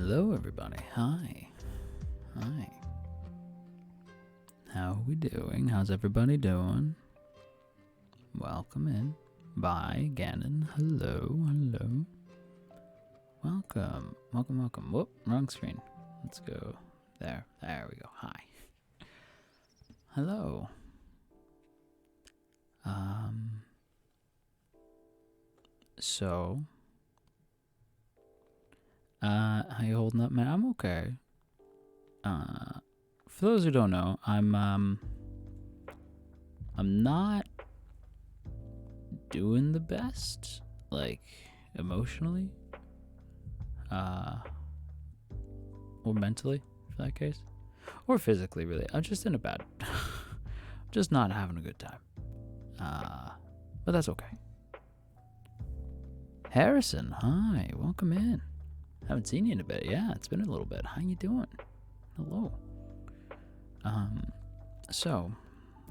Hello, everybody. Hi. Hi. How are we doing? How's everybody doing? Welcome in. Bye, Gannon. Hello, hello. Welcome. Welcome, welcome. Whoop, wrong screen. Let's go. There. There we go. Hi. Hello. So, how you holding up, man? I'm okay. For those who don't know, I'm not doing the best, like, emotionally, or mentally, for that case, or physically, really. I'm just in a bad, just not having a good time, but that's okay. Harrison, hi, welcome in. Haven't seen you in a bit. Yeah, it's been a little bit. How you doing? Hello. So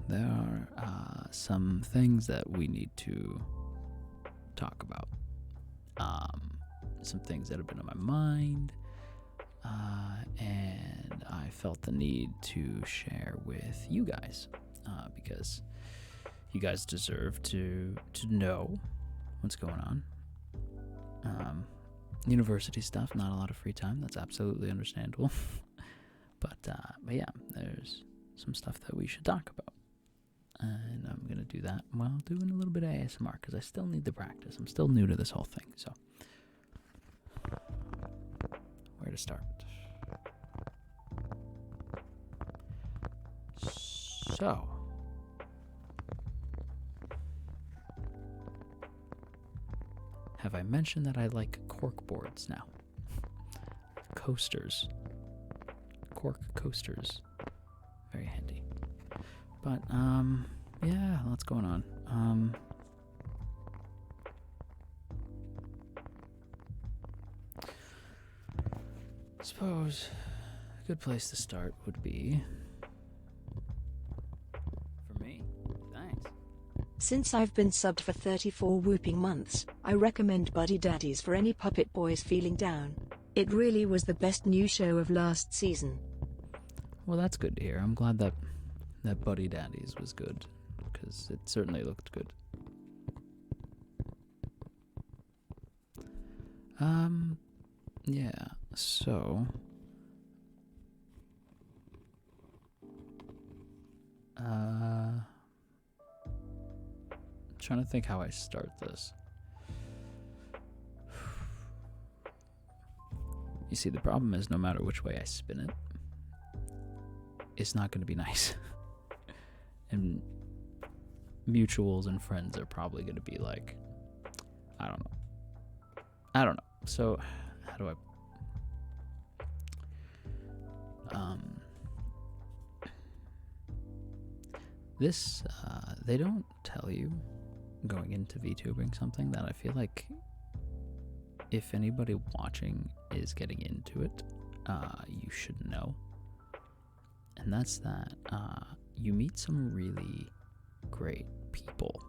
there are some things that we need to talk about. Some things that have been on my mind, and I felt the need to share with you guys, because you guys deserve to know what's going on. University stuff, not a lot of free time. That's absolutely understandable. but yeah, there's some stuff that we should talk about. And I'm going to do that while doing a little bit of ASMR because I still need the practice. I'm still new to this whole thing. So, where to start? So, have I mentioned that I like cork boards now? Coasters. Cork coasters. Very handy. But, yeah, lots going on. Suppose a good place to start would be for me. Thanks. Since I've been subbed for 34 whooping months, I recommend Buddy Daddies for any puppet boys feeling down. It really was the best new show of last season. Well, that's good to hear. I'm glad that Buddy Daddies was good, because it certainly looked good. Yeah, so trying to think how I start this. You see, the problem is no matter which way I spin it, it's not going to be nice. And mutuals and friends are probably going to be like, I don't know. So, how do I... they don't tell you going into VTubing something that I feel like if anybody watching is getting into it, you should know. And that's that you meet some really great people.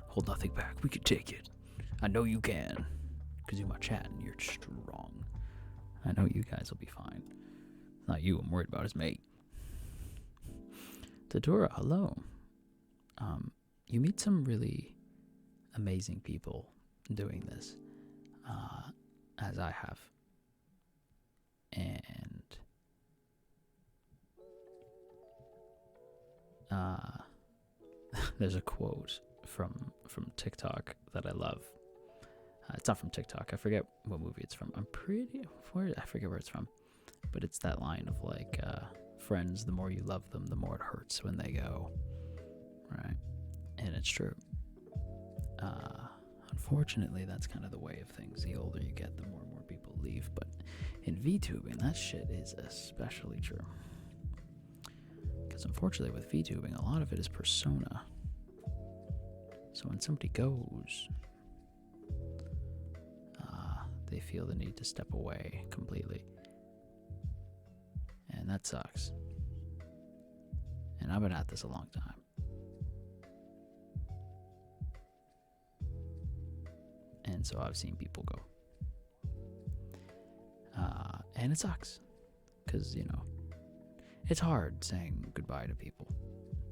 Hold nothing back. We can take it. I know you can. Because you're my chat and you're strong. I know you guys will be fine. It's not you I'm worried about, it's me. Tadura, hello. You meet some really amazing people doing this, as I have. And there's a quote from TikTok that I love. It's not from TikTok. I forget what movie it's from. I forget where it's from. But it's that line of like, friends, the more you love them, the more it hurts when they go. Right? And it's true. Unfortunately, that's kind of the way of things. The older you get, the more and more people leave. But in VTubing, that shit is especially true. Because unfortunately with VTubing, a lot of it is persona. So when somebody goes, they feel the need to step away completely. And that sucks. And I've been at this a long time. And so I've seen people go. And it sucks, because, it's hard saying goodbye to people,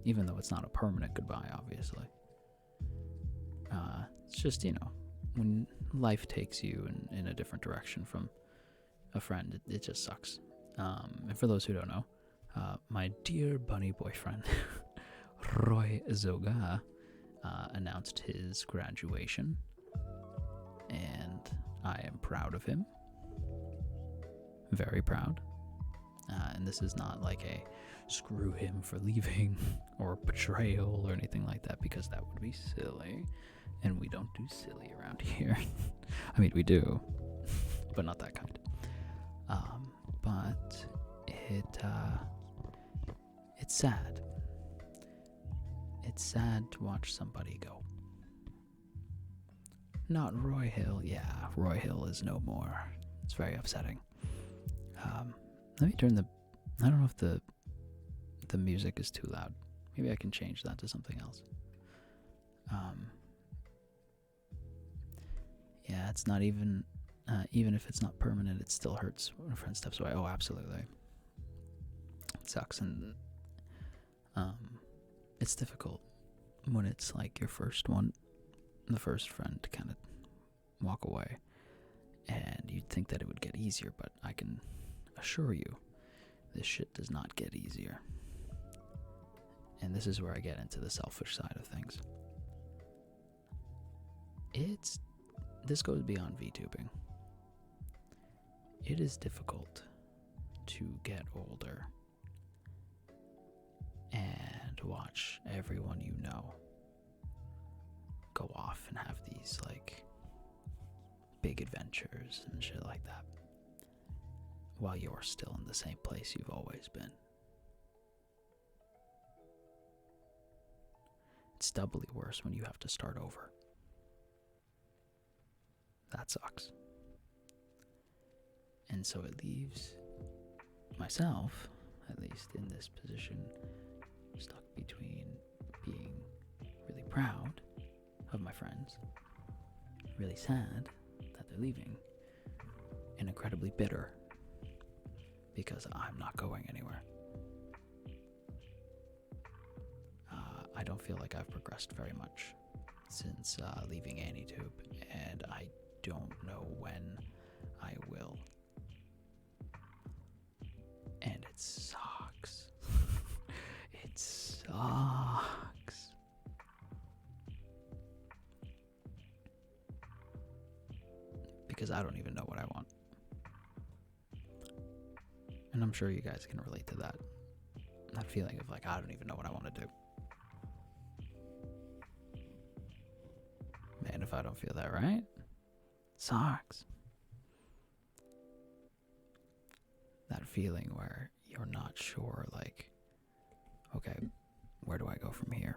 even though it's not a permanent goodbye, obviously. It's just, when life takes you in a different direction from a friend, it just sucks. And for those who don't know, my dear bunny boyfriend, Roy Zoga, announced his graduation, and I am proud of him. Very proud. And this is not like a screw him for leaving or betrayal or anything like that, because that would be silly. And we don't do silly around here. I mean, we do, but not that kind. But it's sad. It's sad to watch somebody go. Not Roy Hill. Yeah, Roy Hill is no more. It's very upsetting. Let me turn I don't know if the music is too loud. Maybe I can change that to something else. Yeah, it's not even if it's not permanent, it still hurts when a friend steps away. Oh, absolutely. It sucks, and it's difficult when it's like your first one, the first friend to kind of walk away, and you'd think that it would get easier, but I can assure you, this shit does not get easier. And this is where I get into the selfish side of things. This goes beyond VTubing. It is difficult to get older and watch everyone you know go off and have these like big adventures and shit like that, while you're still in the same place you've always been. It's doubly worse when you have to start over. That sucks. And so it leaves myself, at least in this position, stuck between being really proud of my friends, really sad that they're leaving, and incredibly bitter because I'm not going anywhere. I don't feel like I've progressed very much since leaving AnyTube, and I don't know when I will. And it sucks. It sucks. Because I don't even know what I want. And I'm sure you guys can relate to that. That feeling of like, I don't even know what I want to do. Man, if I don't feel that right, sucks. That feeling where you're not sure, like, okay, where do I go from here?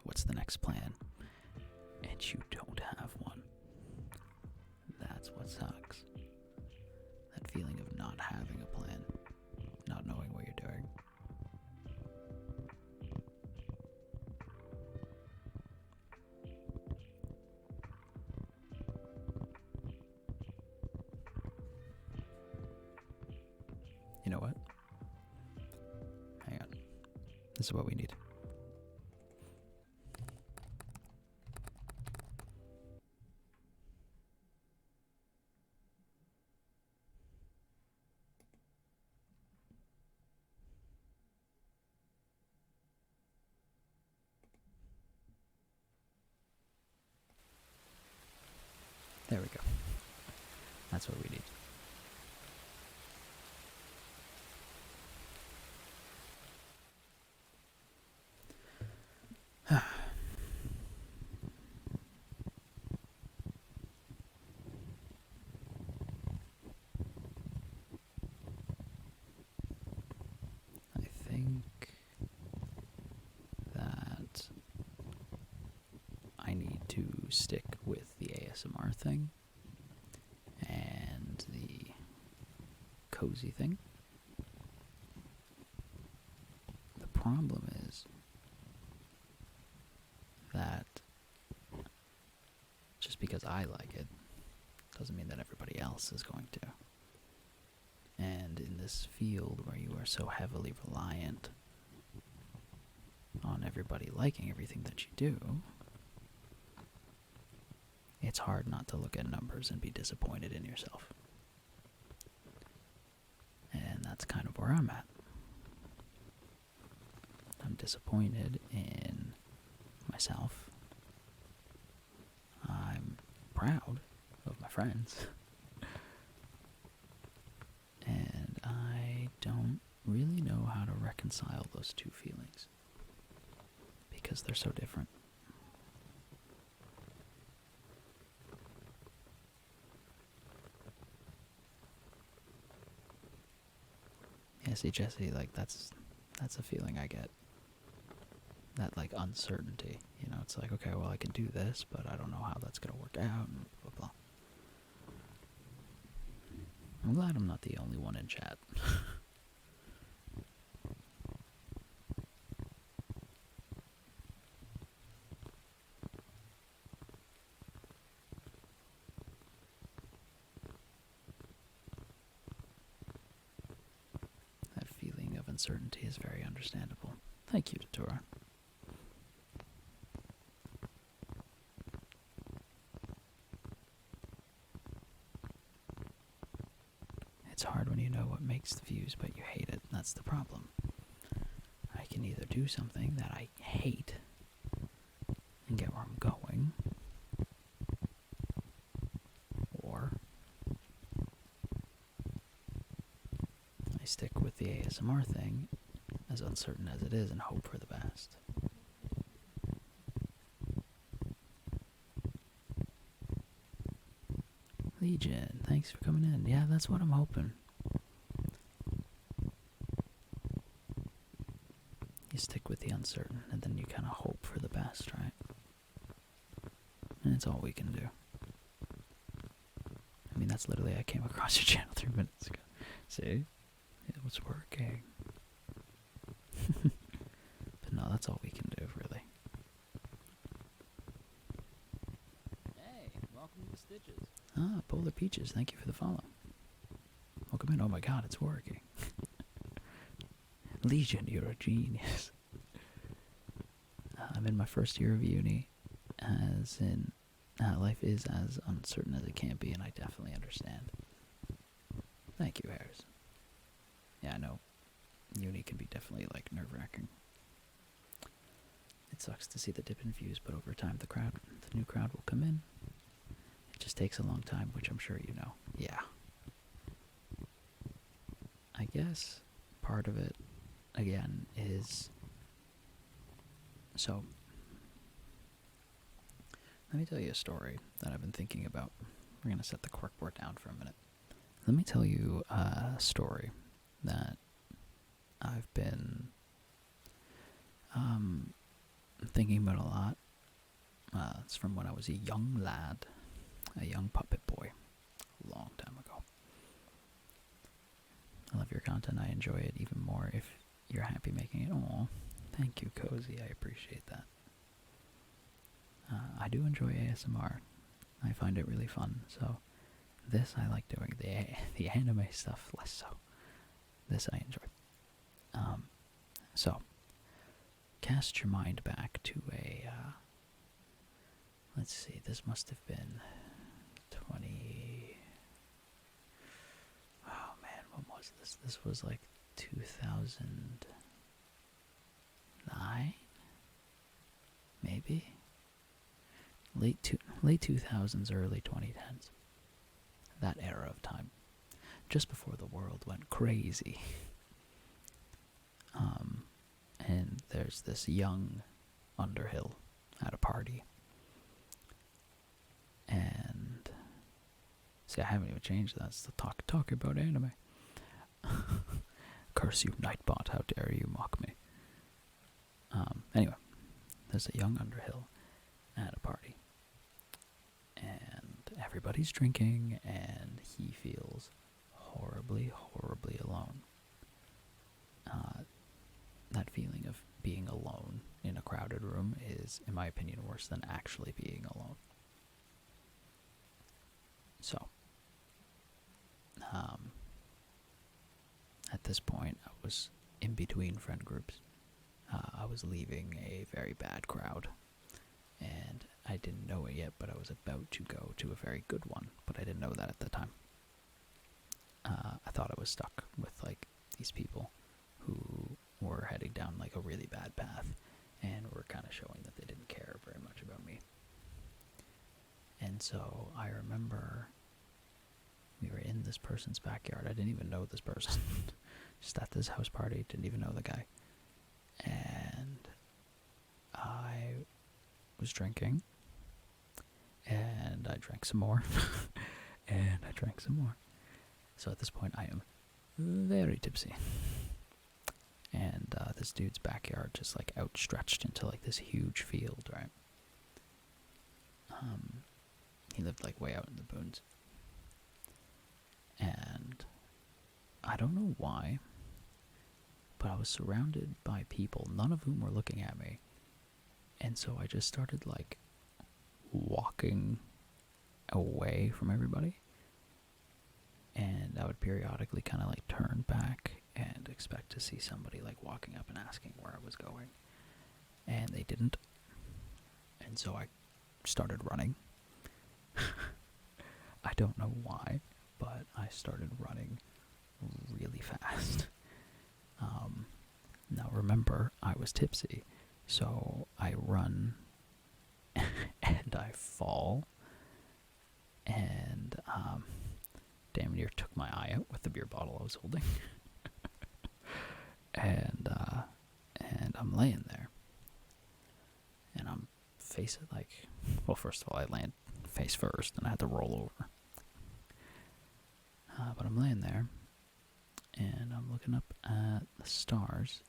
What's the next plan? And you don't have one. That's what sucks. That feeling of not having a plan, not knowing what you're doing. You know what? Hang on. This is what we need. There we go. That's what we need. I think that I need to stick with the ASMR thing and the cozy thing. The problem is that just because I like it doesn't mean that everybody else is going to. this field where you are so heavily reliant on everybody liking everything that you do, it's hard not to look at numbers and be disappointed in yourself. And that's kind of where I'm at. I'm disappointed in myself. I'm proud of my friends. And I don't really know how to reconcile those two feelings because they're so different. Yeah, see, Jesse, like, that's a feeling I get. That, like, uncertainty. You know, it's like, okay, well, I can do this, but I don't know how that's going to work out, and blah, blah. I'm glad I'm not the only one in chat. That feeling of uncertainty is very understandable. Thank you, Datura. It's hard when you know what makes the views, but you hate it. That's the problem. I can either do something that I hate and get where I'm going, or I stick with the ASMR thing, as uncertain as it is, and hope for the best. Legion, thanks for coming in. Yeah, that's what I'm hoping. You stick with the uncertain, and then you kind of hope for the best, right? And it's all we can do. I mean, that's literally, I came across your channel 3 minutes ago. See? It was working. But no, that's all we can do, really. Hey, welcome to the Stitches. Ah, Polar Peaches, thank you for the follow. Welcome in. Oh my god, it's working. Legion, you're a genius. I'm in my first year of uni, as in, life is as uncertain as it can be, and I definitely understand. Thank you, Harris. Yeah, I know. Uni can be definitely, like, nerve-wracking. It sucks to see the dip in views, but over time the new crowd will come in. It just takes a long time, which I'm sure you know. Yeah. I guess part of it, again, is... So, let me tell you a story that I've been thinking about. We're going to set the corkboard down for a minute. Let me tell you a story that I've been thinking about a lot. It's from when I was a young lad, a young puppet boy, a long time ago. I love your content. I enjoy it even more if you're happy making it. Aw, thank you, Cozy. I appreciate that. I do enjoy ASMR. I find it really fun. So this I like doing. The anime stuff less so. This I enjoy. So cast your mind back to a. Let's see. This must have been 20. Oh man, when was this? This was like 2009, maybe. Late 2000s, early 2010s. That era of time, just before the world went crazy. And there's this young Underhill at a party. And see, I haven't even changed that. It's the talk about anime. Curse you, Nightbot! How dare you mock me? Anyway, there's a young Underhill at a party, and everybody's drinking, and he feels horribly, horribly alone. That feeling of being alone in a crowded room is, in my opinion, worse than actually being alone. So, in between friend groups. I was leaving a very bad crowd, and I didn't know it yet, but I was about to go to a very good one, but I didn't know that at the time. I thought I was stuck with like these people who were heading down like a really bad path and were kind of showing that they didn't care very much about me. And so I remember we were in this person's backyard. I didn't even know this person. Just at this house party, didn't even know the guy. And I was drinking, and I drank some more, and I drank some more. So at this point, I am very tipsy. And this dude's backyard just like outstretched into like this huge field, right? He lived like way out in the boons. And I don't know why, but I was surrounded by people, none of whom were looking at me. And so I just started like walking away from everybody. And I would periodically kind of like turn back and expect to see somebody like walking up and asking where I was going. And they didn't. And so I started running. I don't know why, but I started running really fast. Now remember, I was tipsy, so I run and I fall, and damn near took my eye out with the beer bottle I was holding. and I'm laying there, and I'm facing like, well, first of all, I land face first, and I had to roll over. But I'm laying there, and I'm looking up at the stars,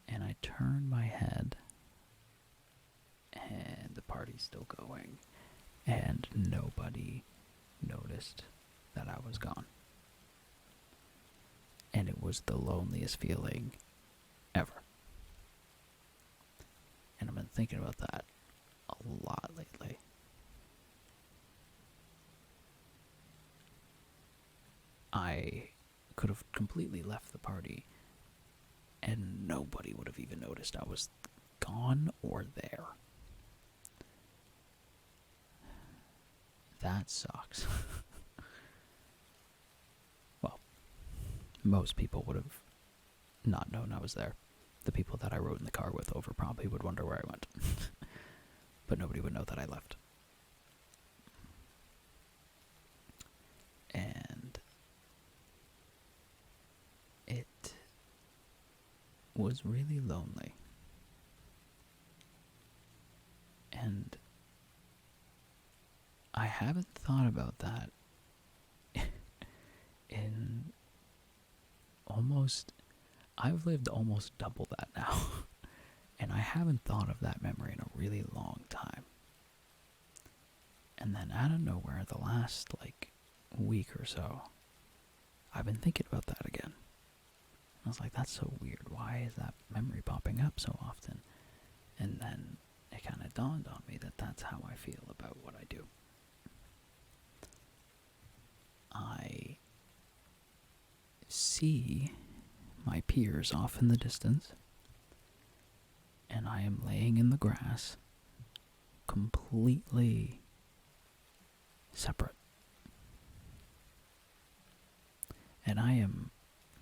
and I turn my head, and the party's still going, and nobody noticed that I was gone. And it was the loneliest feeling ever. And I've been thinking about that a lot lately. I could have completely left the party and nobody would have even noticed I was gone or there. That sucks. Well, most people would have not known I was there. The people that I rode in the car with over probably would wonder where I went. But nobody would know that I left. And it was really lonely. And I haven't thought about that in I've lived almost double that now. And I haven't thought of that memory in a really long time. And then out of nowhere, the last week or so, I've been thinking about that again. I was like, that's so weird. Why is that memory popping up so often? And then it kind of dawned on me that that's how I feel about what I do. I see my peers off in the distance, and I am laying in the grass, completely separate. And I am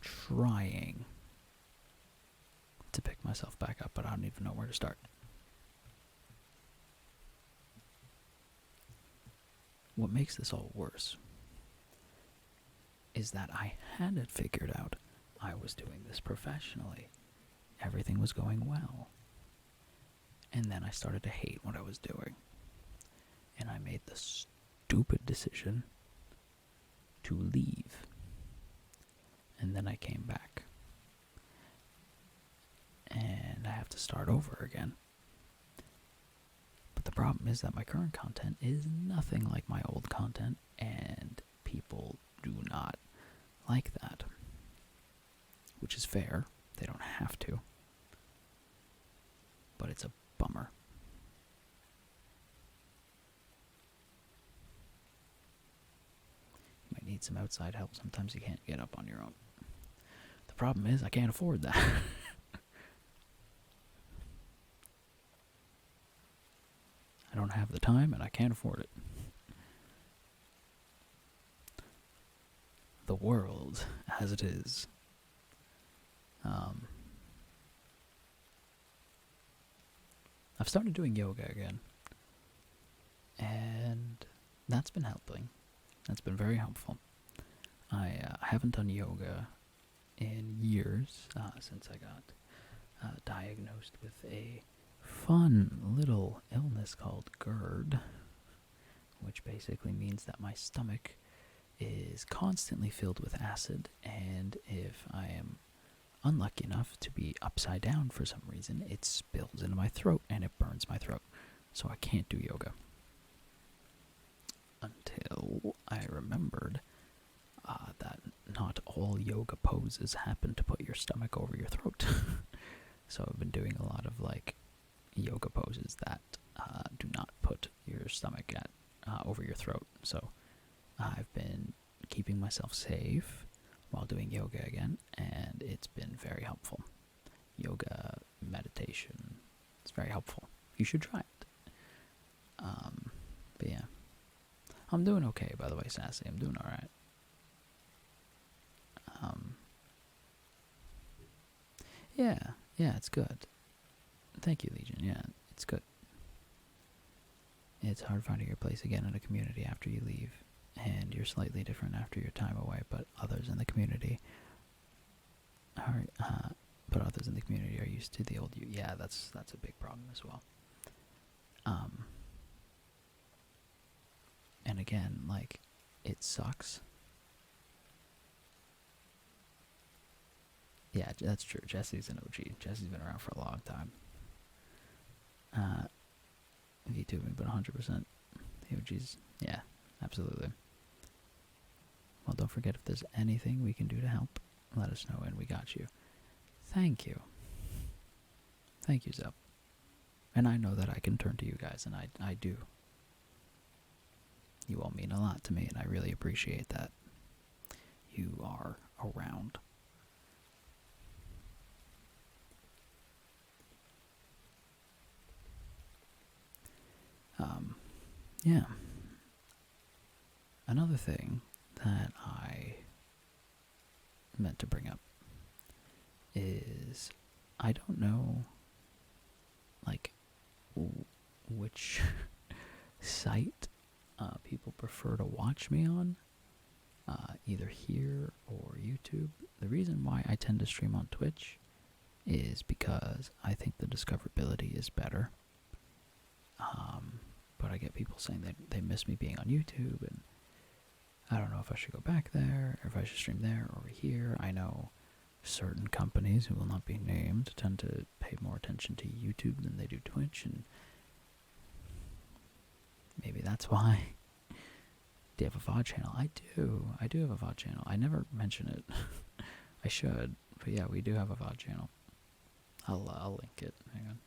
trying to pick myself back up, but I don't even know where to start. What makes this all worse is that I had it figured out. I was doing this professionally. Everything was going well. And then I started to hate what I was doing. And I made the stupid decision to leave. And then I came back. And I have to start over again. But the problem is that my current content is nothing like my old content, and people do not like that. Which is fair. They don't have to. But it's a bummer. You might need some outside help. Sometimes you can't get up on your own. The problem is I can't afford that. I don't have the time and I can't afford it. The world as it is. I've started doing yoga again. And that's been helping. That's been very helpful. I haven't done yoga in years since I got diagnosed with a fun little illness called GERD, which basically means that my stomach is constantly filled with acid, and if I am unlucky enough to be upside down for some reason, it spills into my throat and it burns my throat. So I can't do yoga. Until I remembered that not all yoga poses happen to put your stomach over your throat. So I've been doing a lot of like yoga poses that do not put your stomach over your throat. So I've been keeping myself safe while doing yoga again, and it's been very helpful. Yoga, meditation, it's very helpful. You should try it. But yeah. I'm doing okay, by the way, Sassy. I'm doing alright. Yeah, it's good. Thank you, Legion. Yeah, it's good. It's hard finding your place again in a community after you leave, and you're slightly different after your time away, but others in the community are used to the old you. Yeah, that's a big problem as well. And again, like, it sucks. Yeah, that's true. Jesse's an OG. Jesse's been around for a long time. VTubing, but 100%. The OG's, yeah, absolutely. Well, don't forget, if there's anything we can do to help, let us know, and we got you. Thank you. Thank you, Zep. And I know that I can turn to you guys, and I do. You all mean a lot to me, and I really appreciate that you are around. Yeah. Another thing that I meant to bring up is I don't know, like, which site people prefer to watch me on, either here or YouTube. The reason why I tend to stream on Twitch is because I think the discoverability is better. But I get people saying that they miss me being on YouTube, and I don't know if I should go back there, or if I should stream there or here. I know certain companies who will not be named tend to pay more attention to YouTube than they do Twitch, and maybe that's why. Do you have a VOD channel? I do. I do have a VOD channel. I never mention it. I should, but yeah, we do have a VOD channel. I'll link it. Hang on.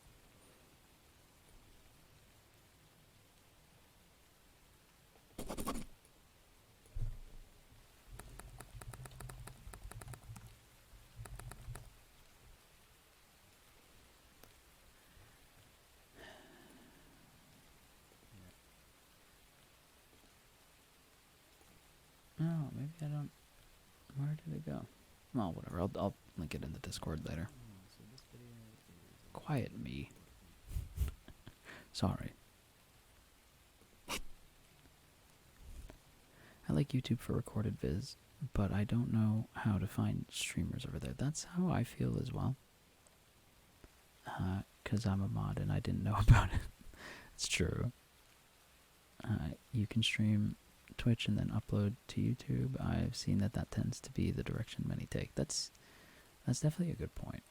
No, maybe I don't. Where did it go? Well, whatever. I'll link it in the Discord later. Quiet me. Sorry. I like YouTube for recorded viz, but I don't know how to find streamers over there. That's how I feel as well. 'Cause I'm a mod and I didn't know about it. It's true. You can stream Twitch and then upload to YouTube. I've seen that tends to be the direction many take. That's definitely a good point.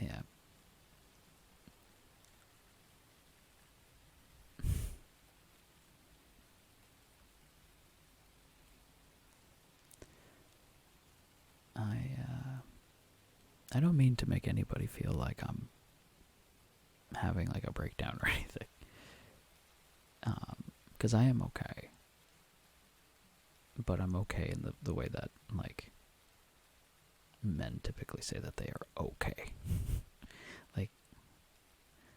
Yeah. I don't mean to make anybody feel like I'm having like a breakdown or anything. Because I am okay. but I'm okay in the way that, like, men typically say that they are okay. Like,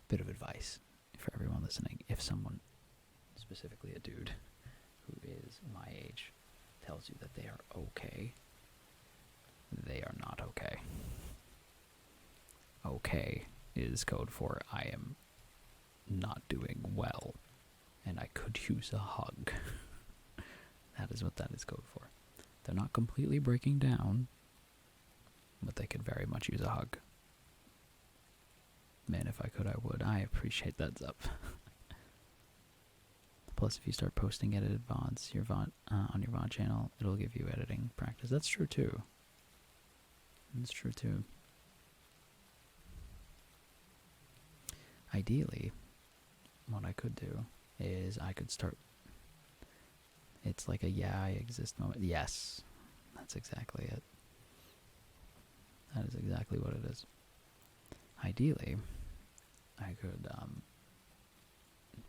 bit of advice for everyone listening. If someone, specifically a dude who is my age, tells you that they are okay, they are not okay. Okay is code for I am not doing well, and I could use a hug. That is what that is code for. They're not completely breaking down, but they could very much use a hug. Man, if I could, I would. I appreciate that up. Plus, if you start posting edited VODs on your VOD channel, it'll give you editing practice. That's true too. That's true too. Ideally, what I could do is I could start. It's like a yeah, I exist moment. Yes, that's exactly it. That is exactly what it is. Ideally, I could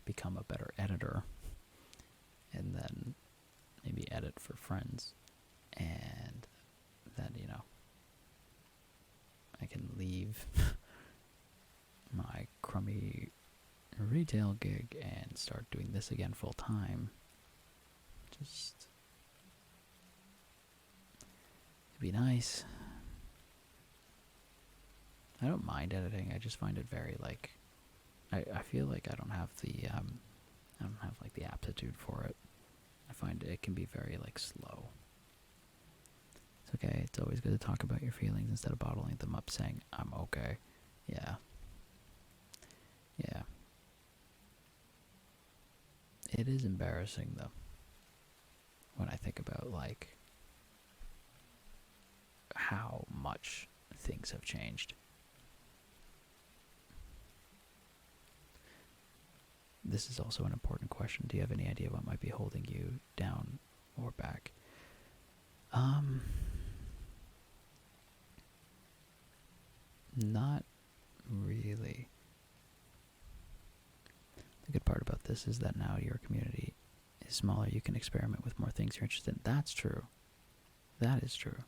become a better editor and then maybe edit for friends, and then, you know, I can leave my crummy retail gig and start doing this again full time. Just, it'd be nice. I don't mind editing. I just find it very, like, I feel like I don't have the the aptitude for it. I find it can be very, like, slow. It's okay. It's always good to talk about your feelings instead of bottling them up, saying I'm okay. Yeah. Yeah. It is embarrassing though when I think about, like, how much things have changed. This is also an important question. Do you have any idea what might be holding you down or back? Not really. The good part about this is that now your community is smaller. You can experiment with more things you're interested in. That's true. That is true.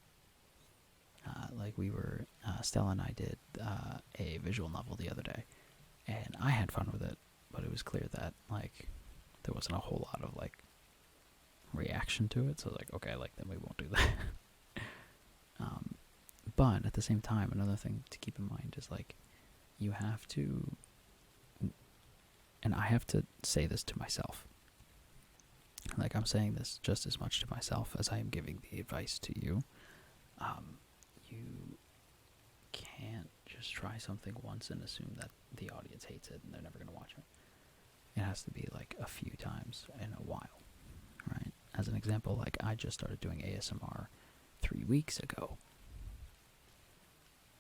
Like Stella and I did a visual novel the other day, and I had fun with it, but it was clear that, like, there wasn't a whole lot of, like, reaction to it, so I was like, okay, like, then we won't do that. But at the same time, another thing to keep in mind is, like, you have to, and I have to say this to myself, like, I'm saying this just as much to myself as I am giving the advice to you. You can't just try something once and assume that the audience hates it and they're never going to watch it. It has to be, like, a few times in a while, right? As an example, like, I just started doing ASMR 3 weeks ago.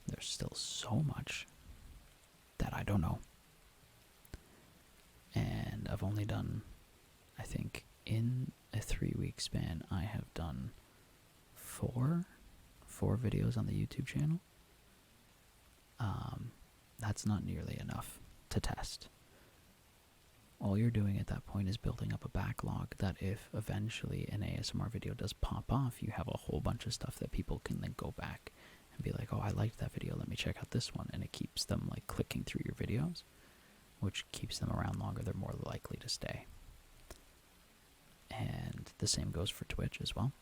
There's still so much that I don't know. And I've only done, I think, in a 3-week span, I have done four videos on the YouTube channel. That's not nearly enough to test. All you're doing at that point is building up a backlog that if eventually an ASMR video does pop off, you have a whole bunch of stuff that people can then go back and be like, oh, I liked that video, let me check out this one. And it keeps them, like, clicking through your videos, which keeps them around longer. They're more likely to stay. And the same goes for Twitch as well.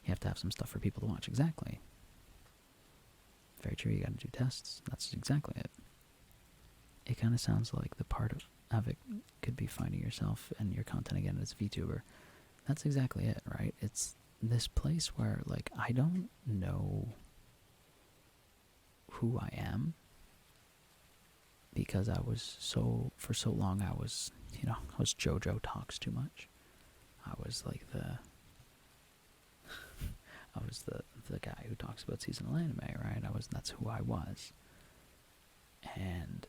You have to have some stuff for people to watch. Exactly. Very true. You got to do tests. That's exactly it. It kind of sounds like the part of it could be finding yourself and your content again as a VTuber. That's exactly it, right? It's this place where, like, I don't know who I am because for so long I was JoJo talks too much. I was like I was the guy who talks about seasonal anime, right? That's who I was. And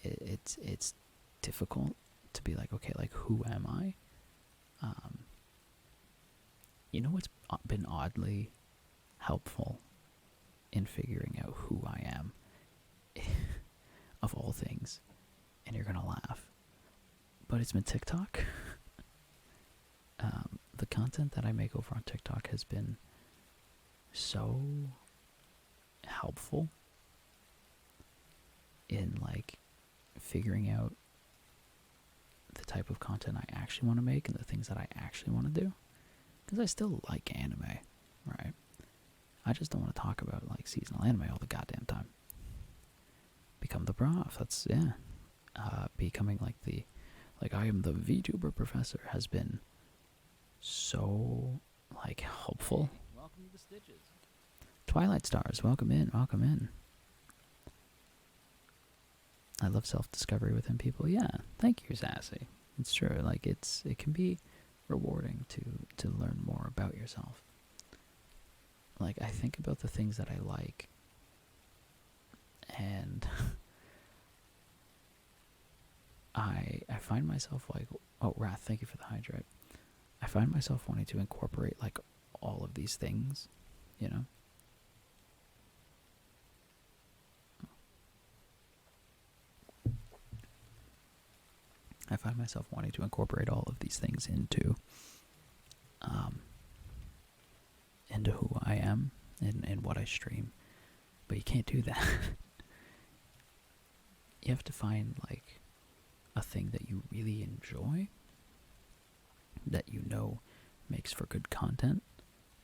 it's difficult to be like, okay, like, who am I? You know what's been oddly helpful in figuring out who I am, of all things, and you're gonna laugh, but it's been TikTok. The content that I make over on TikTok has been so helpful in like figuring out the type of content I actually want to make and the things that I actually want to do. Because I still like anime, right? I just don't want to talk about like seasonal anime all the goddamn time. Become the prof. That's, yeah. Becoming like I am the VTuber professor has been so like helpful. Welcome to the Stitches. Twilight Stars, welcome in, welcome in. I love self-discovery within people. Yeah, thank you, Sassy. It's true. Like it can be rewarding to learn more about yourself. Like I think about the things that I like, and I find myself like, oh, Wrath, thank you for the hydrate. I find myself wanting to incorporate like all of these things, you know. I find myself wanting to incorporate all of these things into who I am and what I stream. But you can't do that. You have to find like a thing that you really enjoy, that you know makes for good content,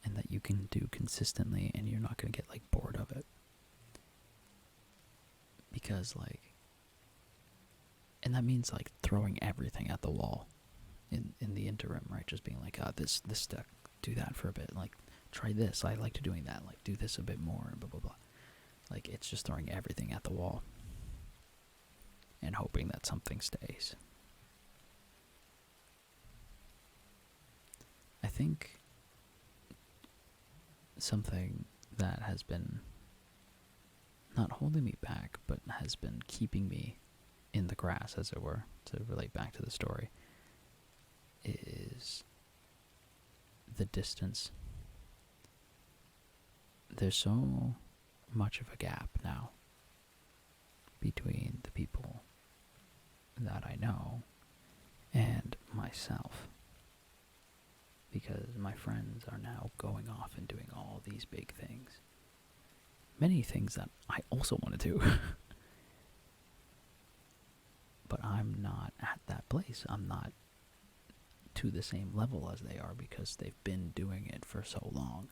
and that you can do consistently and you're not going to get like bored of it. Because like, and that means like throwing everything at the wall in the interim, right? Just being like, this stuck, do that for a bit, like try this, I like to doing that, like do this a bit more, and blah blah blah. Like it's just throwing everything at the wall and hoping that something stays. I think something that has been not holding me back, but has been keeping me in the grass, as it were, to relate back to the story, is the distance. There's so much of a gap now between the people that I know and myself, because my friends are now going off and doing all these big things. Many things that I also want to do. But I'm not at that place. I'm not to the same level as they are because they've been doing it for so long.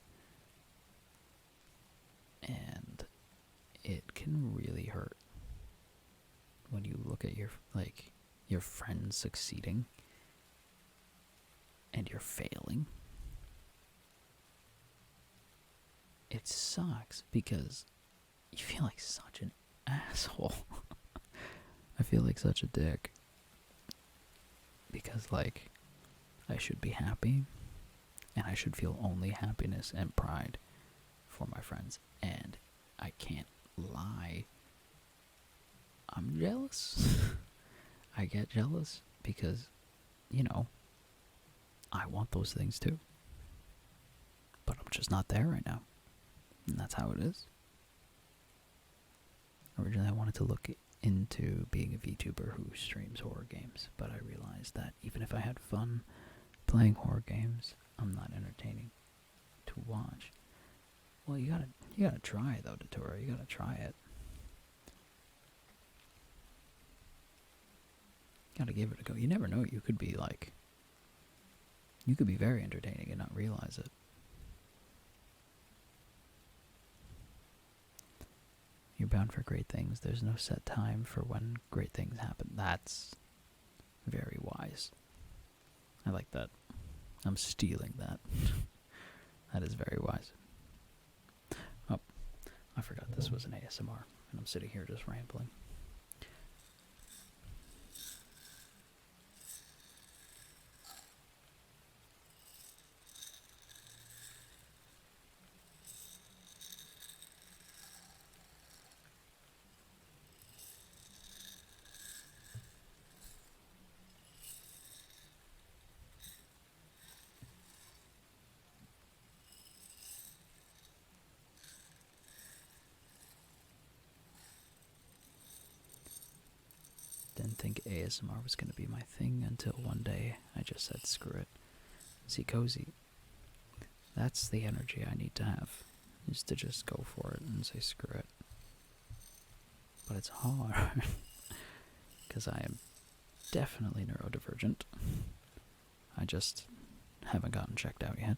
And it can really hurt when you look at your friends succeeding and you're failing. It sucks because you feel like such an asshole. I feel like such a dick. Because, like, I should be happy, and I should feel only happiness and pride for my friends. And I can't lie. I'm jealous. I get jealous because, you know, I want those things too. But I'm just not there right now. And that's how it is. Originally, I wanted to look into being a VTuber who streams horror games, but I realized that even if I had fun playing horror games, I'm not entertaining to watch. Well, you gotta try it though, Datora. You gotta try it. You gotta give it a go. You never know. You could be very entertaining and not realize it. You're bound for great things. There's no set time for when great things happen. That's very wise. I like that. I'm stealing that. That is very wise. Oh, I forgot this was an ASMR, and I'm sitting here just rambling. Didn't think ASMR was going to be my thing until one day I just said screw it. See, Cozy, that's the energy I need to have, is to just go for it and say screw it. But it's hard, because I am definitely neurodivergent. I just haven't gotten checked out yet.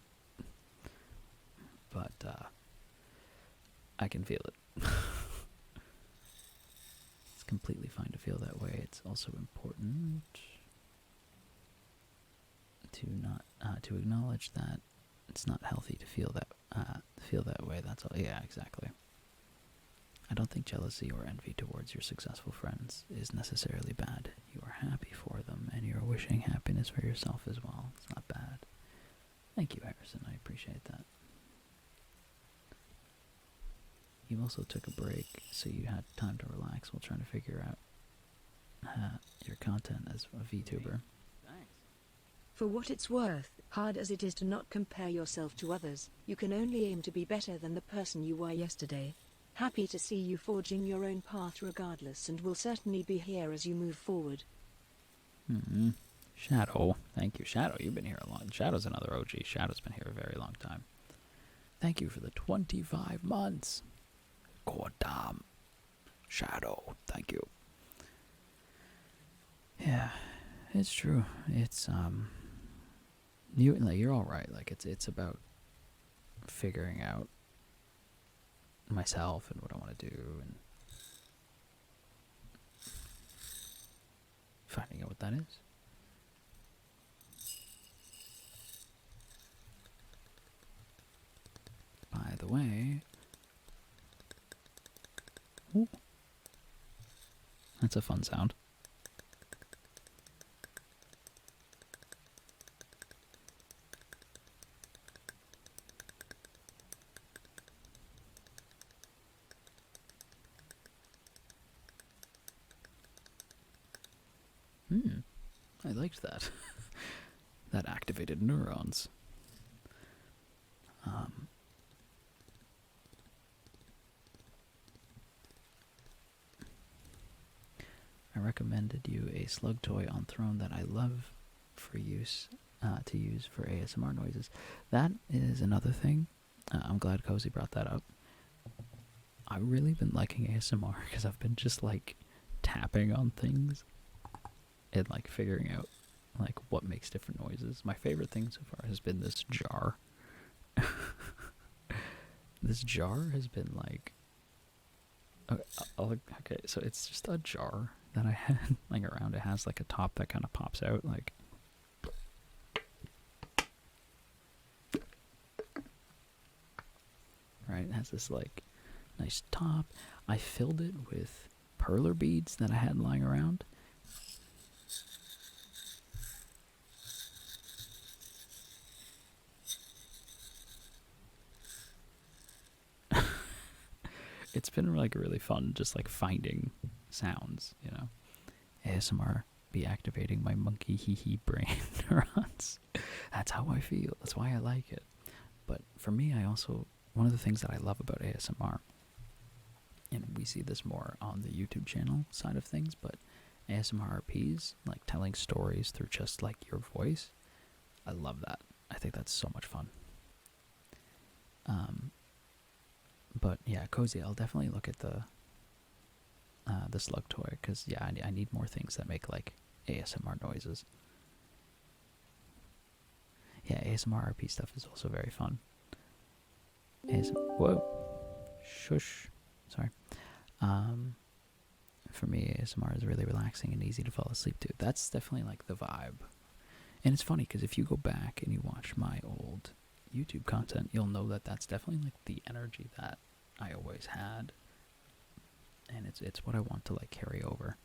But, I can feel it. It's completely fine to feel that way. It's also important to not to acknowledge that it's not healthy to feel that way. That's all. Yeah, exactly. I don't think jealousy or envy towards your successful friends is necessarily bad. You are happy for them, and you are wishing happiness for yourself as well. It's not bad. Thank you, Harrison. I appreciate that. You also took a break, so you had time to relax while trying to figure out your content as a VTuber. For what it's worth, hard as it is to not compare yourself to others, you can only aim to be better than the person you were yesterday. Happy to see you forging your own path regardless, and will certainly be here as you move forward. Shadow. Thank you. Shadow, you've been here a long. Shadow's another OG. Shadow's been here a very long time. Thank you for the 25 months. God damn. Shadow, thank you. Yeah, it's true. It's you're all right. Like it's about figuring out myself and what I want to do and finding out what that is. By the way, ooh, that's a fun sound. I liked that. That activated neurons. I recommended you a slug toy on Throne that I love for use, to use for ASMR noises. That is another thing. I'm glad Cozy brought that up. I've really been liking ASMR because I've been just like tapping on things and like figuring out like what makes different noises. My favorite thing so far has been this jar. This jar has been like okay, so it's just a jar that I had lying around. It has like a top that kind of pops out like right, it has this like nice top. I filled it with perler beads that I had lying around. It's been like really fun just like finding sounds, you know. ASMR be activating my monkey hee hee brain neurons. That's how I feel. That's why I like it. But for me, I also, one of the things that I love about ASMR, and we see this more on the YouTube channel side of things, but ASMR RPs, like telling stories through just like your voice, I love that. I think that's so much fun. But yeah, Cozy, I'll definitely look at the slug toy, because yeah, I need more things that make like ASMR noises. Yeah, ASMR RP stuff is also very fun. Whoa, shush, sorry. For me, ASMR is really relaxing and easy to fall asleep to. That's definitely like the vibe. And it's funny because if you go back and you watch my old YouTube content, you'll know that that's definitely like the energy that I always had, and it's what I want to like carry over.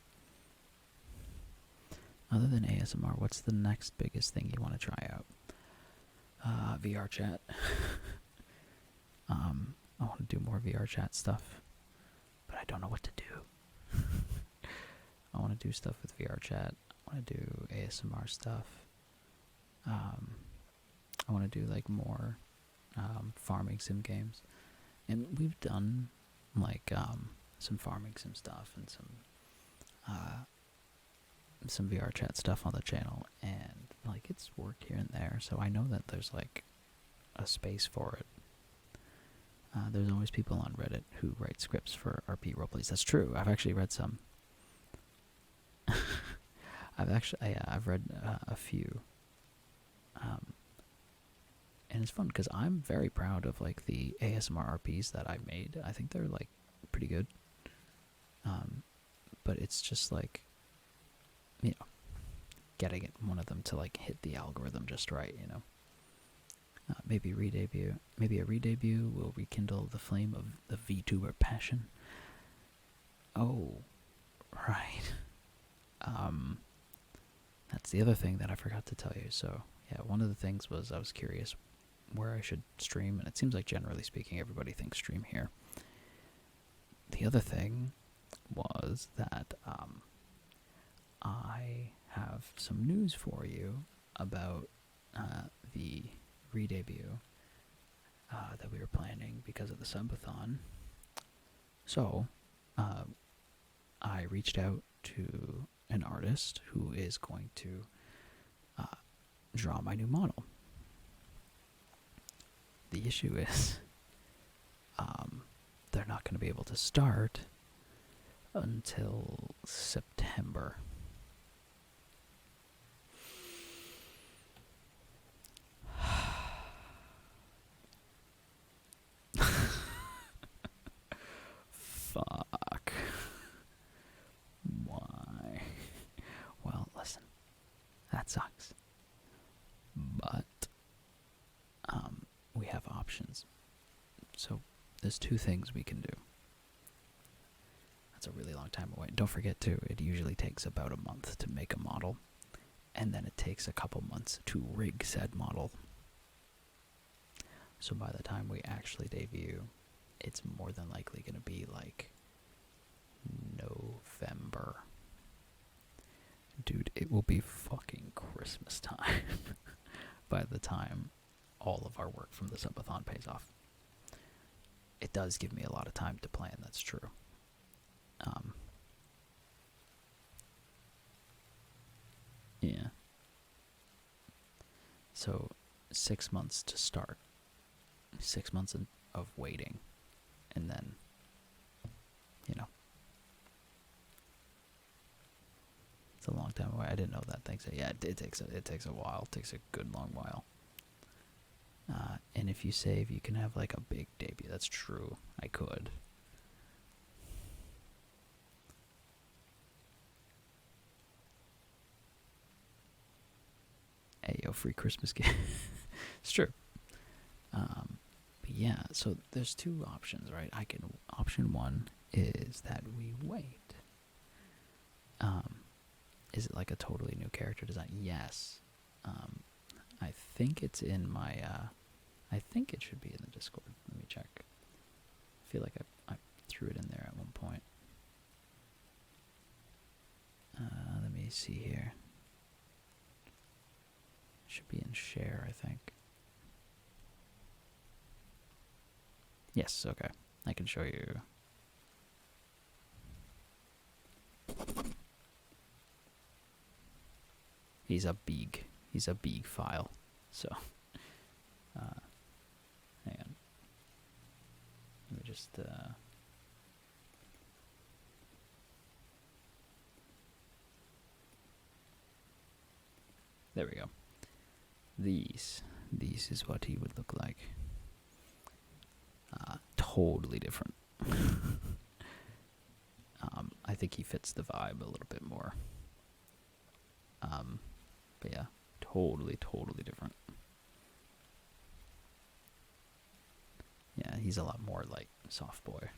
Other than ASMR, what's the next biggest thing you want to try out? VR chat. I want to do more VR chat stuff, but I don't know what to do. I want to do stuff with VR chat. I want to do ASMR stuff. I want to do like more farming sim games, and we've done like some farming sim stuff and some VR chat stuff on the channel, and like, it's worked here and there, so I know that there's, like, a space for it. There's always people on Reddit who write scripts for RP roleplays. That's true. I've actually read some. I've read a few. And it's fun because I'm very proud of, like, the ASMR RPs that I made. I think they're, like, pretty good. But it's just, like, you know, getting one of them to, like, hit the algorithm just right, you know. Maybe a re-debut will rekindle the flame of the VTuber passion. Oh, right. That's the other thing that I forgot to tell you. So, yeah, one of the things was I was curious where I should stream, and it seems like, generally speaking, everybody thinks stream here. The other thing was that I have some news for you about the re-debut that we were planning because of the subathon. So, I reached out to an artist who is going to draw my new model. The issue is they're not going to be able to start until September. Fuck. Why? Well, listen. That sucks. But we have options. So there's two things we can do. That's a really long time away. Don't forget, too, it usually takes about a month to make a model, and then it takes a couple months to rig said model. So by the time we actually debut, it's more than likely going to be like November. Dude, it will be fucking Christmas time by the time all of our work from the subathon pays off. It does give me a lot of time to plan, that's true. Yeah. So, 6 months to start. 6 months of waiting. And then, you know. It's a long time away. I didn't know that. Thanks. Yeah, it takes a while. It takes a good long while. And if you save, you can have, like, a big debut. That's true. I could. Hey, yo, free Christmas gift. It's true. But yeah, so there's two options, right? Option one is that we wait. Is it like a totally new character design? Yes. I think it's in my, I think it should be in the Discord. Let me check. I feel like I threw it in there at one point. Let me see here. Should be in share, I think. Yes, okay. I can show you. He's a big file. So, hang on. Let me just, there we go. These is what he would look like. Totally different. I think he fits the vibe a little bit more. But yeah, totally different. Yeah, he's a lot more like soft boy.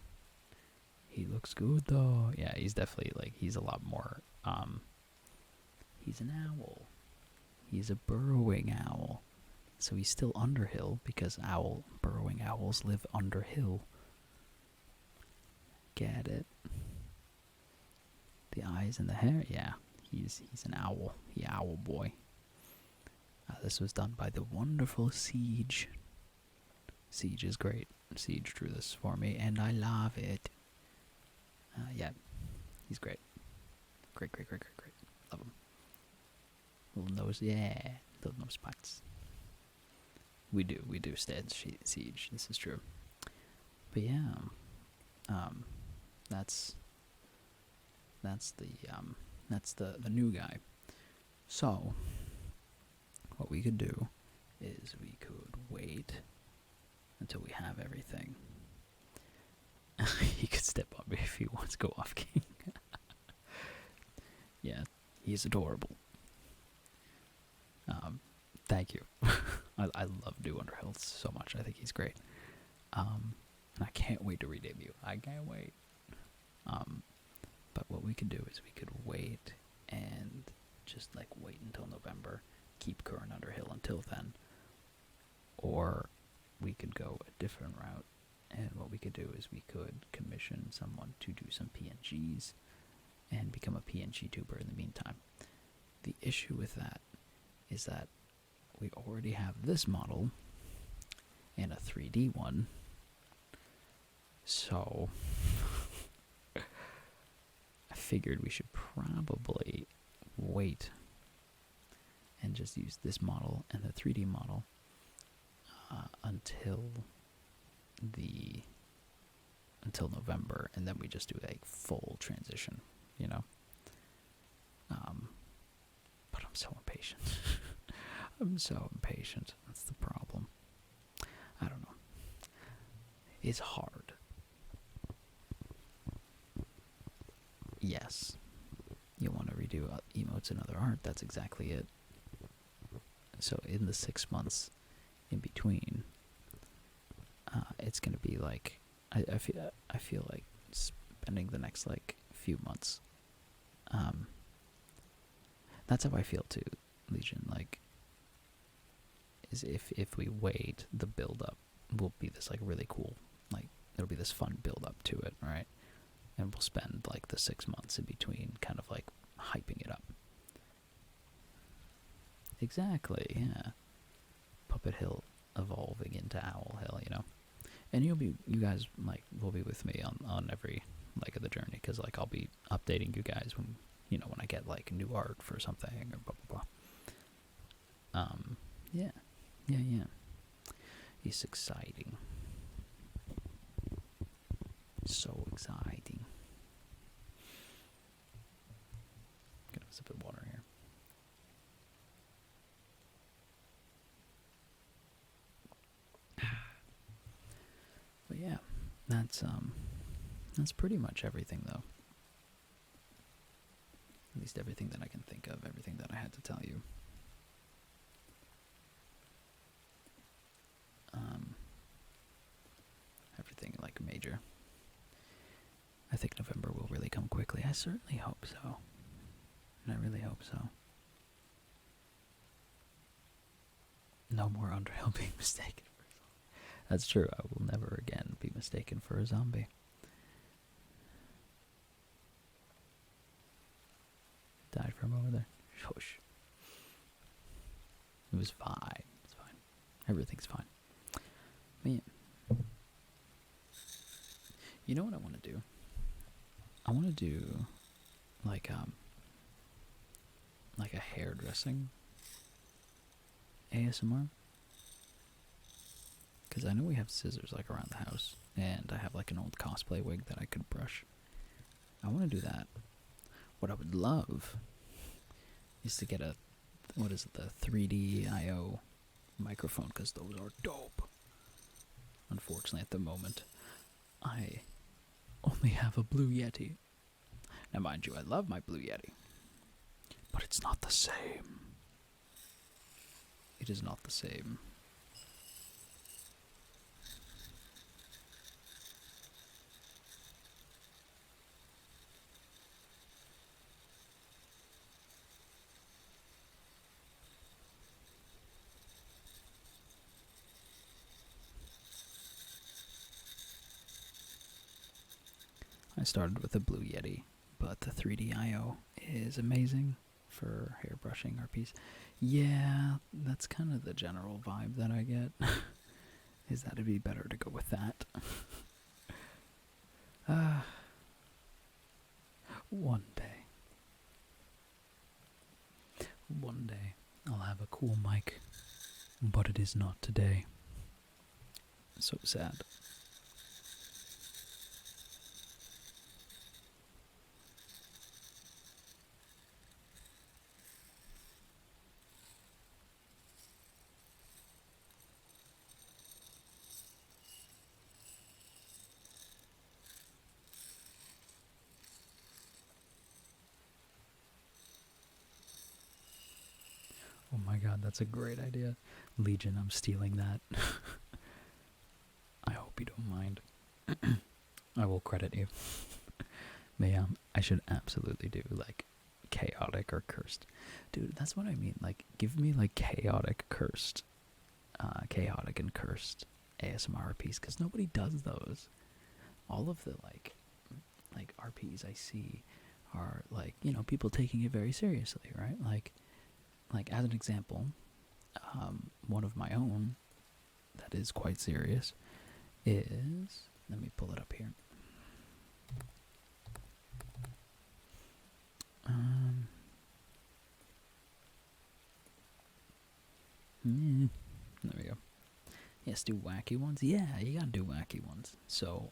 He looks good though. Yeah, he's definitely like, he's a lot more, he's an owl. He's a burrowing owl. So he's still Underhill because burrowing owls live underhill. Get it? The eyes and the hair, yeah. He's an owl. He owl boy. This was done by the wonderful Siege. Siege is great. Siege drew this for me, and I love it. Yeah, he's great. Great. Love him. Little nose, yeah, little nose spots. We do stand siege. This is true. But yeah, that's that's the the new guy. So what we could do is we could wait until we have everything. He could step up if he wants to go off king. Yeah, he's adorable. Thank you. I love new Underhill so much. I think he's great. And I can't wait to re-debut. I can't wait. But what we could do is we could wait and just like wait until November, keep current Underhill until then, or we could go a different route. And what we could do is we could commission someone to do some PNGs and become a PNG tuber in the meantime. The issue with that is that we already have this model and a 3D one, so I figured we should probably wait and just use this model and the 3D model until November, and then we just do a full transition, you know. But I'm so impatient. I'm so impatient. That's the problem. I don't know. It's hard. Yes. You want to redo emotes and other art, that's exactly it. So in the 6 months in between, it's going to be like, I feel like spending the next like few months. That's how I feel too, Legion. Like, is if we wait, the build up will be this like really cool, like there'll be this fun build up to it, right? And we'll spend like the 6 months in between, kind of like hyping it up. Exactly, yeah. Puppet Hill evolving into Owl Hill, you know. And you guys like will be with me on every leg of the journey, because like I'll be updating you guys when when I get like new art for something or blah blah blah. Yeah. It's exciting. So exciting. Gonna have a sip of water here. But yeah, that's pretty much everything though. At least everything that I can think of, everything that I had to tell you. Everything like major. I think November will really come quickly. I certainly hope so. And I really hope so. No more Underhill being mistaken for a zombie. That's true. I will never again be mistaken for a zombie. Died from over there. Shush. It was fine. It's fine. Everything's fine. Man. You know what I want to do? I want to do like a hairdressing ASMR. Because I know we have scissors like around the house, and I have like an old cosplay wig that I could brush. I want to do that. What I would love is to get the 3D IO microphone, because those are dope. Unfortunately, at the moment, I only have a Blue Yeti. Now, mind you, I love my Blue Yeti, but it's not the same. It is not the same. I started with a Blue Yeti, but the 3D IO is amazing for hairbrushing our piece. Yeah, that's kind of the general vibe that I get. Is that it'd be better to go with that. One day. One day I'll have a cool mic, but it is not today. So sad. Oh my god, that's a great idea. Legion, I'm stealing that. I hope you don't mind. I will credit you. But yeah, I should absolutely do like chaotic or cursed. Dude, that's what I mean. Like, give me like chaotic and cursed ASMR RPs, because nobody does those. All of the like RPs I see are like, you know, people taking it very seriously, right? Like as an example, one of my own that is quite serious is, let me pull it up here. There we go. Yes, do wacky ones. Yeah, you gotta do wacky ones. So,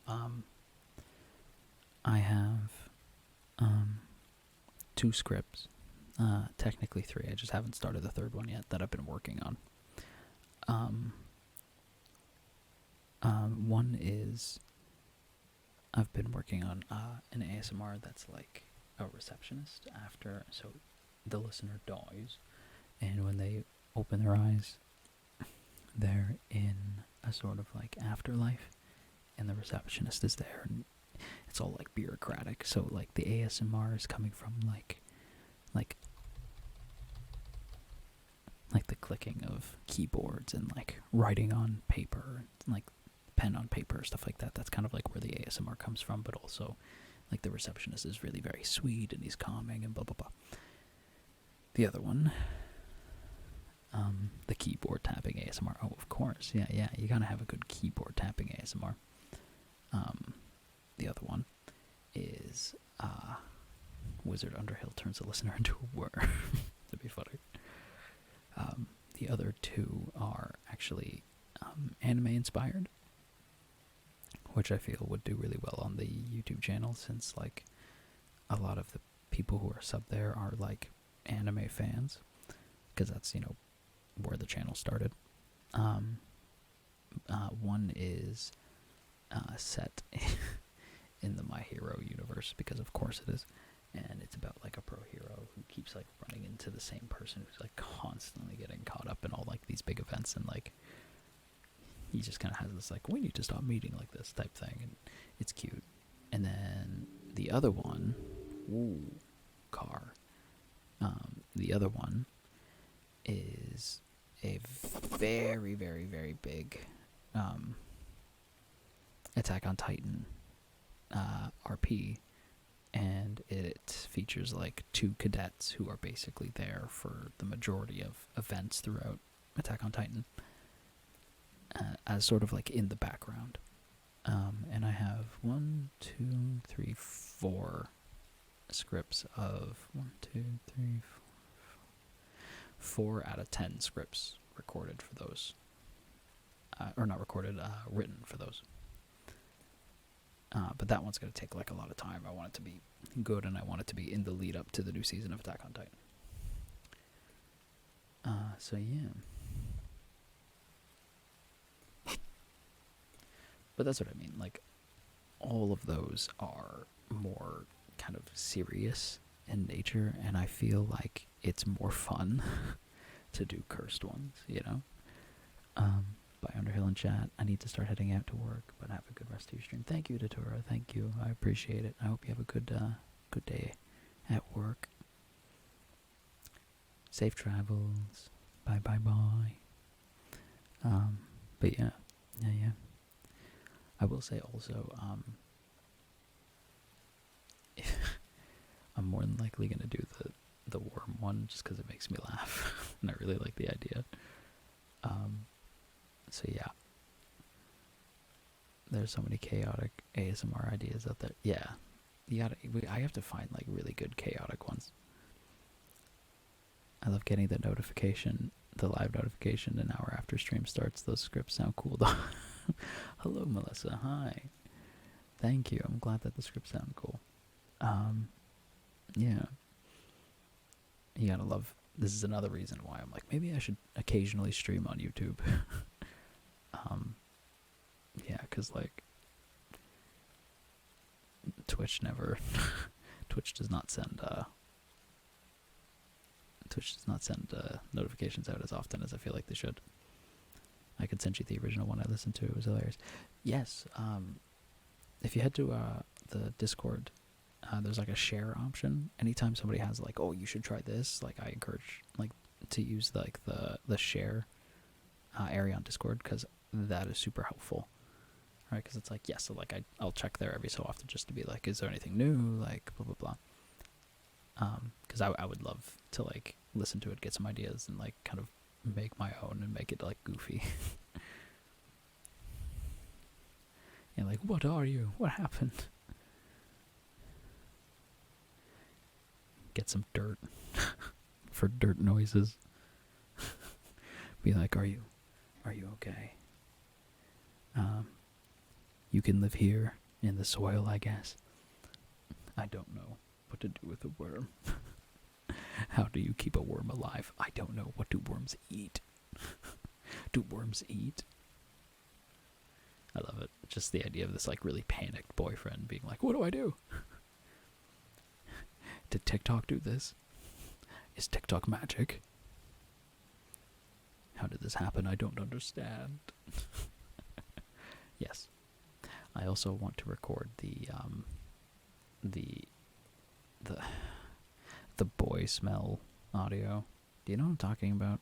I have 2 scripts. Technically 3. I just haven't started the 3rd one yet that I've been working on. One is I've been working on an ASMR that's like a receptionist after, so the listener dies, and when they open their eyes, they're in a sort of like afterlife, and the receptionist is there, and it's all like bureaucratic. So like the ASMR is coming from like the clicking of keyboards and like writing on paper, like pen on paper, stuff like that. That's kind of like where the ASMR comes from, but also like the receptionist is really very sweet and he's calming and blah blah blah. The other one, the keyboard tapping ASMR. Oh, of course, yeah, you gotta have a good keyboard tapping ASMR. The other one is Wizard Underhill turns the listener into a worm. That'd be funny. The other 2 are actually anime inspired, which I feel would do really well on the YouTube channel, since like a lot of the people who are sub there are like anime fans, because that's, you know, where the channel started. One is set in the My Hero universe, because of course it is, and it's about like a pro hero who keeps like running into the same person who's like constantly getting caught up in all like these big events, and like he just kind of has this like, we need to stop meeting like this type thing, and it's cute. And then the other one, the other one is a very, very, very big Attack on Titan RP, and it features like 2 cadets who are basically there for the majority of events throughout Attack on Titan, as sort of like in the background. And I have 4 scripts of 4 out of 10 scripts recorded for those, or not recorded, written for those. But that one's going to take like a lot of time. I want it to be good, and I want it to be in the lead up to the new season of Attack on Titan. So yeah. But that's what I mean. Like, all of those are more kind of serious in nature, and I feel like it's more fun to do cursed ones, you know? By Underhill in chat. I need to start heading out to work, but have a good rest of your stream. Thank you, Datura. Thank you. I appreciate it. I hope you have a good day at work. Safe travels. Bye. But yeah. I will say also, I'm more than likely gonna do the worm one, just because it makes me laugh, and I really like the idea. So yeah, there's so many chaotic ASMR ideas out there. Yeah, I have to find like really good chaotic ones. I love getting the notification, the live notification an hour after stream starts. Those scripts sound cool though. Hello, Melissa. Hi. Thank you. I'm glad that the scripts sound cool. Yeah. You gotta love. This is another reason why I'm like, maybe I should occasionally stream on YouTube. Yeah, cause like Twitch never, Twitch does not send notifications out as often as I feel like they should. I could send you the original one I listened to. It was hilarious. Yes. If you head to the Discord, there's like a share option. Anytime somebody has like, oh, you should try this, like I encourage like to use like the share area on Discord, because that is super helpful, right? Because it's like, yes, so like I'll check there every so often just to be like, is there anything new, like blah blah blah. Because I would love to like listen to it, get some ideas, and like kind of make my own and make it like goofy. And like, what are you? What happened? Get some dirt for dirt noises. Be like, are you okay? You can live here in the soil, I guess. I don't know what to do with a worm. How do you keep a worm alive? I don't know. What do worms eat? Do worms eat? I love it. Just the idea of this like really panicked boyfriend being like, what do I do? Did TikTok do this? Is TikTok magic? How did this happen? I don't understand. Yes. I also want to record the boy smell audio. Do you know what I'm talking about?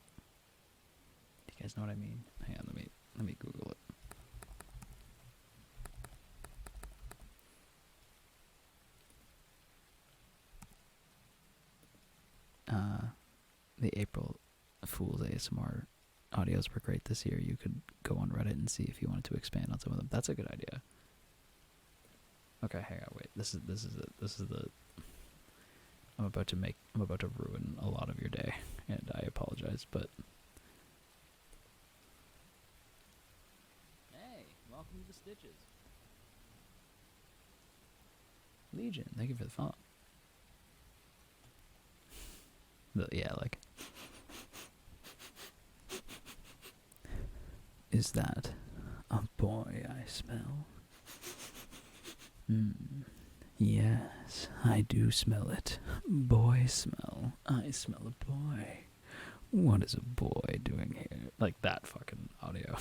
Do you guys know what I mean? Hang on, let me Google it. The April Fool's ASMR audios were great this year. You could go on Reddit and see if you wanted to expand on some of them. That's a good idea. Okay, hang on, wait. This is the I'm about to ruin a lot of your day, and I apologize, but hey, welcome to the Stitches. Legion, thank you for the follow. Yeah, like, is that a boy I smell? Yes, I do smell it. Boy smell. I smell a boy. What is a boy doing here? Like that fucking audio.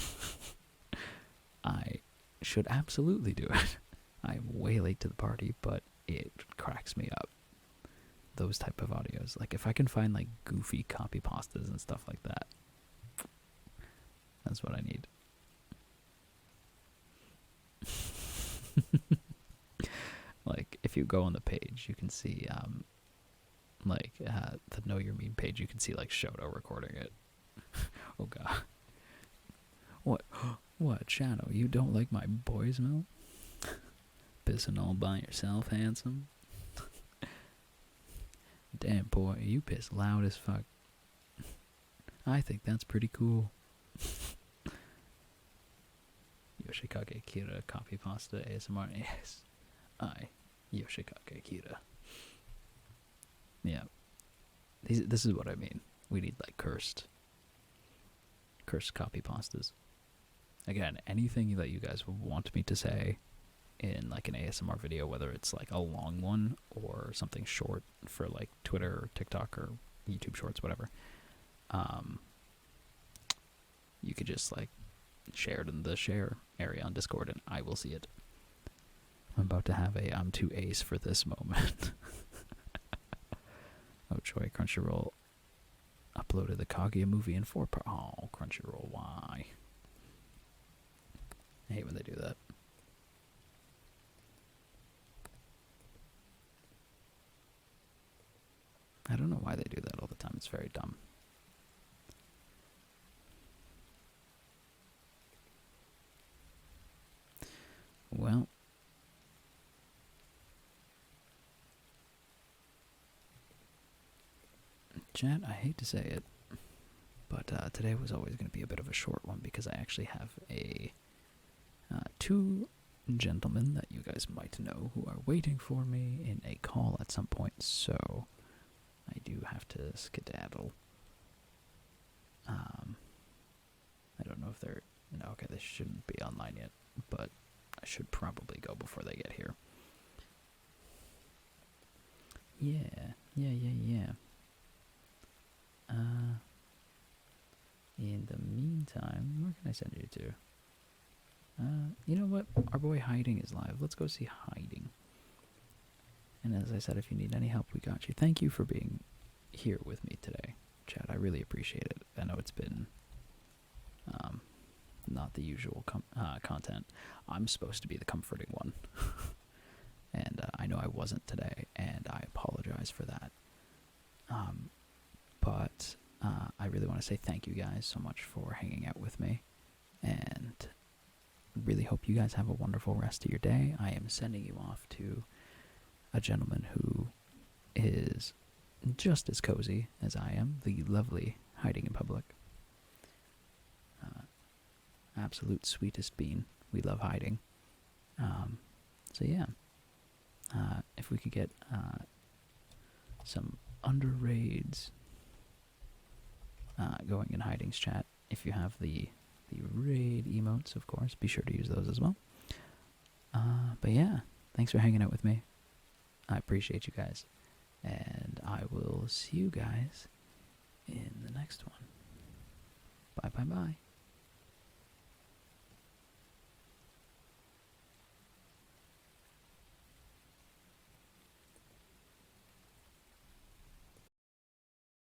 I should absolutely do it. I'm way late to the party, but it cracks me up. Those type of audios. Like if I can find like goofy copy pastas and stuff like that, that's what I need. Like if you go on the page, you can see the Know Your Meme page. You can see like Shoto recording it. Oh god. What, Shadow? You don't like my boy smell? Pissing all by yourself, handsome? Damn, boy, you piss loud as fuck. I think that's pretty cool. Yoshikage Kira copy pasta ASMR. Yes. Yoshikage Kira. Yeah. This is what I mean. We need like cursed copy pastas. Again, anything that you guys want me to say in like an ASMR video, whether it's like a long one or something short for like Twitter or TikTok or YouTube Shorts, whatever, you could just like share it in the share area on Discord and I will see it. I'm about to have I'm too ace for this moment. Oh, Choi, Crunchyroll uploaded the Kaguya movie in 4 parts. Oh, Crunchyroll, why? I hate when they do that. I don't know why they do that all the time. It's very dumb. Well, Chat, I hate to say it, but today was always going to be a bit of a short one because I actually have two gentlemen that you guys might know who are waiting for me in a call at some point, so I do have to skedaddle. I don't know if they're... No, okay, they shouldn't be online yet, but I should probably go before they get here. Yeah. In the meantime, where can I send you to? You know what? Our boy Hiding is live. Let's go see Hiding. And as I said, if you need any help, we got you. Thank you for being here with me today, Chad. I really appreciate it. I know it's been not the usual content. I'm supposed to be the comforting one. And I know I wasn't today, and I apologize for that. But I really want to say thank you guys so much for hanging out with me, and really hope you guys have a wonderful rest of your day. I am sending you off to a gentleman who is just as cozy as I am, the lovely Hiding in Public. Absolute sweetest bean. We love Hiding. So yeah. If we could get some under raids going in Hiding's chat. If you have the raid emotes, of course, be sure to use those as well. But yeah, thanks for hanging out with me. I appreciate you guys. And I will see you guys in the next one. Bye.